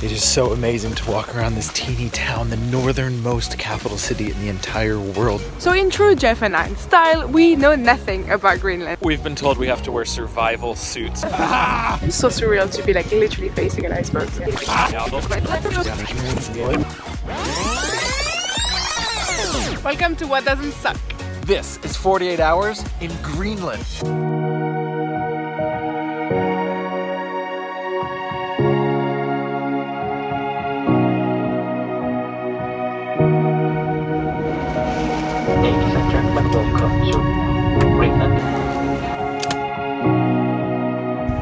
It is so amazing to walk around this teeny town, the northernmost capital city in the entire world. So in true Jeff and I style, we know nothing about Greenland. We've been told we have to wear survival suits. It's so surreal to be like literally facing an iceberg. Welcome to What Doesn't Suck. This is 48 hours in Greenland. Ladies and gentlemen, welcome to Greenland.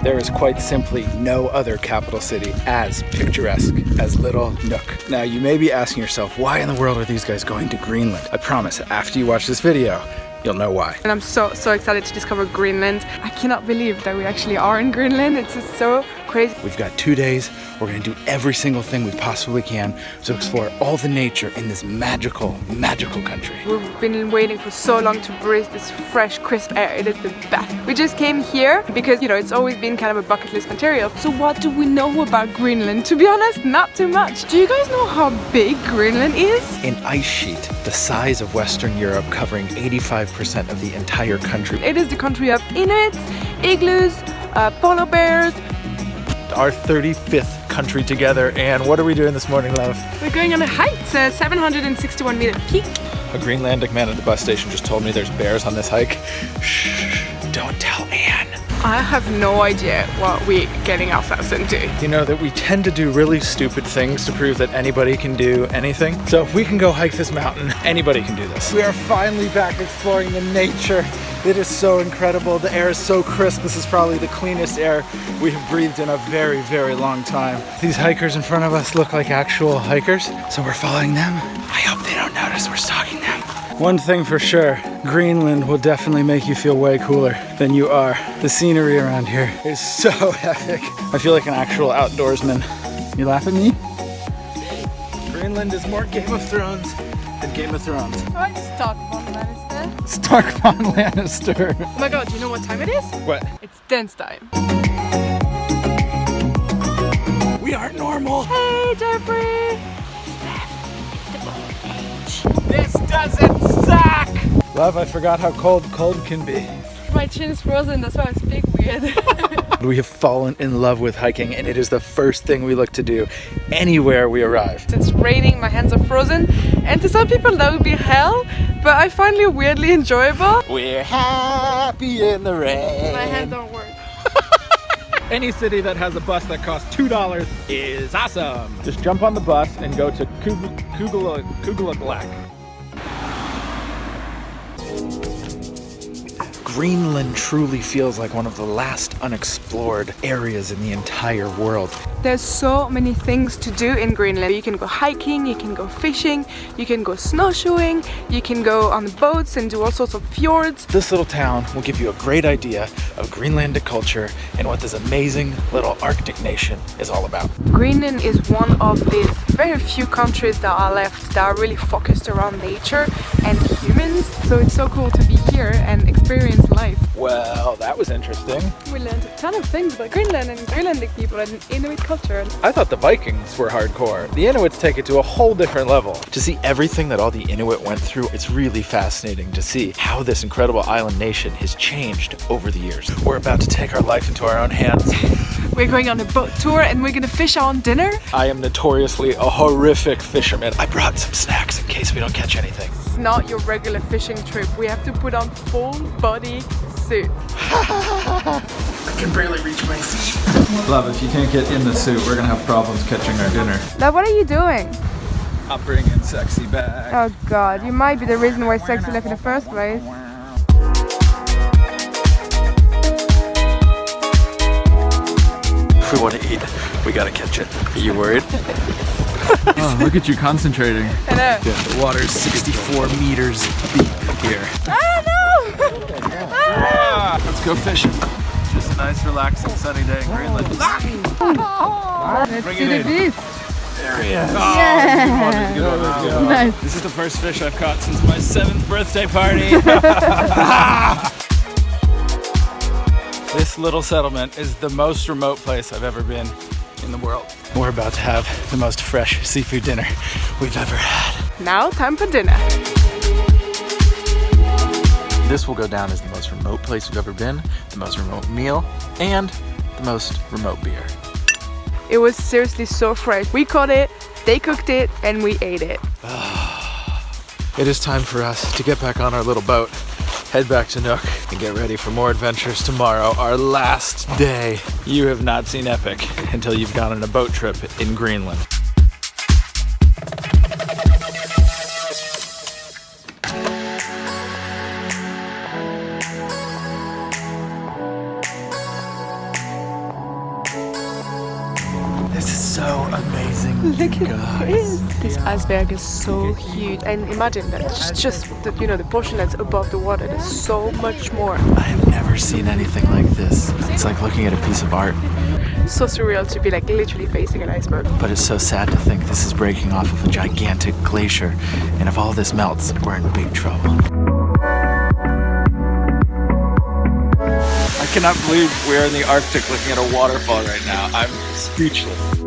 There is quite simply no other capital city as picturesque as little Nuuk. Now you may be asking yourself, why in the world are these guys going to Greenland? I promise, after you watch this video, you'll know why. And I'm so excited to discover Greenland. I cannot believe that we actually are in Greenland. It's just so crazy. We've got 2 days. We're gonna do every single thing we possibly can to explore all the nature in this magical, magical country. We've been waiting for so long to breathe this fresh, crisp air. It is the best. We just came here because, you know, it's always been kind of a bucket list material. So what do we know about Greenland? To be honest, not too much. Do you guys know how big Greenland is? An ice sheet the size of Western Europe, covering 85% of the entire country. It is the country of Inuits, igloos, polar bears. Our 35th country together, and what are we doing this morning, love? We're going on a hike. It's a 761 meter peak. A Greenlandic man at the bus station just told me there's bears on this hike. Shh, don't tell Anne. I have no idea what we're getting ourselves into. You know that we tend to do really stupid things to prove that anybody can do anything. So if we can go hike this mountain, anybody can do this. We are finally back exploring the nature. It is so incredible. The air is so crisp. This is probably the cleanest air we have breathed in a very, very long time. These hikers in front of us look like actual hikers, so we're following them. I hope they don't notice we're stalking them. One thing for sure, Greenland will definitely make you feel way cooler than you are. The scenery around here is so epic. I feel like an actual outdoorsman. You laugh at me? Greenland is more Game of Thrones than Game of Thrones. Oh, it's Stark von Lannister. Stark von Lannister. Oh my god, do you know what time it is? What? It's dance time. We aren't normal. Hey, Jeffrey! This doesn't suck! Love, I forgot how cold can be. My chin is frozen, that's why I speak weird. We have fallen in love with hiking, and it is the first thing we look to do anywhere we arrive. It's raining, my hands are frozen, and to some people that would be hell, but I find it weirdly enjoyable. We're happy in the rain. My hands don't work. Any city that has a bus that costs $2 is awesome. Just jump on the bus and go to Kugelak. Greenland truly feels like one of the last unexplored areas in the entire world. There's so many things to do in Greenland. You can go hiking, you can go fishing, you can go snowshoeing, you can go on the boats and do all sorts of fjords. This little town will give you a great idea of Greenlandic culture and what this amazing little Arctic nation is all about. Greenland is one of these very few countries that are left that are really focused around nature and humans. So it's so cool to be here and experience life. Well, that was interesting. We learned a ton of things about Greenland and Greenlandic people and Inuit culture. I thought the Vikings were hardcore. The Inuits take it to a whole different level. To see everything that all the Inuit went through, it's really fascinating to see how this incredible island nation has changed over the years. We're about to take our life into our own hands. We're going on a boat tour and we're gonna fish our own dinner. I am notoriously a horrific fisherman. I brought some snacks in case we don't catch anything. It's not your regular fishing trip. We have to put on full body suit. I can barely reach my feet. Love, if you can't get in the suit, we're gonna have problems catching our dinner. Now, what are you doing? I'm bringing sexy back. Oh god, you might be the reason why sexy left in the first place. If we want to eat, we gotta catch it. Are you worried? Oh, look at you concentrating. I know. Yeah, the water is 64 meters deep here. Ah, no! Ah, let's go fishing. Just a nice, relaxing, sunny day in Greenland. Let's see the beast. There he is. Oh, yeah. Let's go. Nice. This is the first fish I've caught since my 7th birthday party. This little settlement is the most remote place I've ever been in the world. We're about to have the most fresh seafood dinner we've ever had. Now, time for dinner. This will go down as the most remote place we've ever been, the most remote meal, and the most remote beer. It was seriously so fresh. We caught it, they cooked it, and we ate it. It is time for us to get back on our little boat, head back to Nuuk, and get ready for more adventures tomorrow, our last day. You have not seen epic until you've gone on a boat trip in Greenland. This is so amazing. Look at guys. this iceberg is so huge, and imagine that it's just the, the portion that's above the water. There's so much more. I have never seen anything like this. It's like looking at a piece of art. So surreal to be like literally facing an iceberg. But it's so sad to think this is breaking off of a gigantic glacier, and if all this melts, we're in big trouble. I cannot believe we're in the Arctic looking at a waterfall right now. I'm speechless.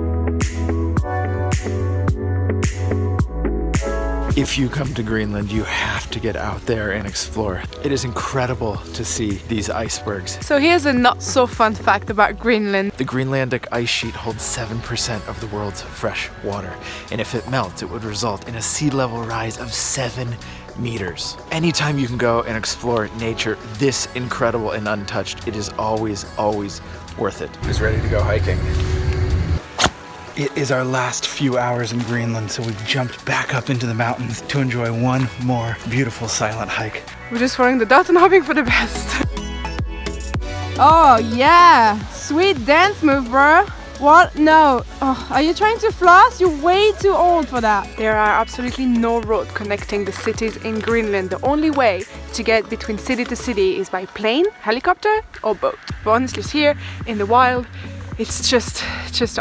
If you come to Greenland, you have to get out there and explore. It is incredible to see these icebergs. So here's a not so fun fact about Greenland. The Greenlandic ice sheet holds 7% of the world's fresh water, and if it melts, it would result in a sea level rise of 7 meters. Anytime you can go and explore nature this incredible and untouched, it is always, always worth it. Who's ready to go hiking? It is our last few hours in Greenland, so we've jumped back up into the mountains to enjoy one more beautiful silent hike. We're just following the dot and hoping for the best. Oh yeah, sweet dance move, bro. What? No. Oh, are you trying to floss? You're way too old for that. There are absolutely no road connecting the cities in Greenland. The only way to get between city to city is by plane, helicopter, or boat. But honestly, here in the wild, it's just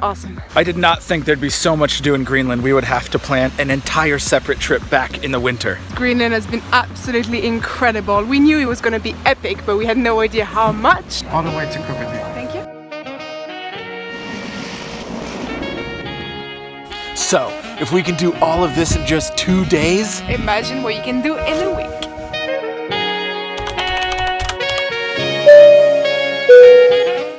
awesome. I did not think there'd be so much to do in Greenland. We would have to plan an entire separate trip back in the winter. Greenland has been absolutely incredible. We knew it was going to be epic, but we had no idea how much. All the way to Copenhagen. Thank you. So, if we can do all of this in just 2 days, Imagine what you can do in a week.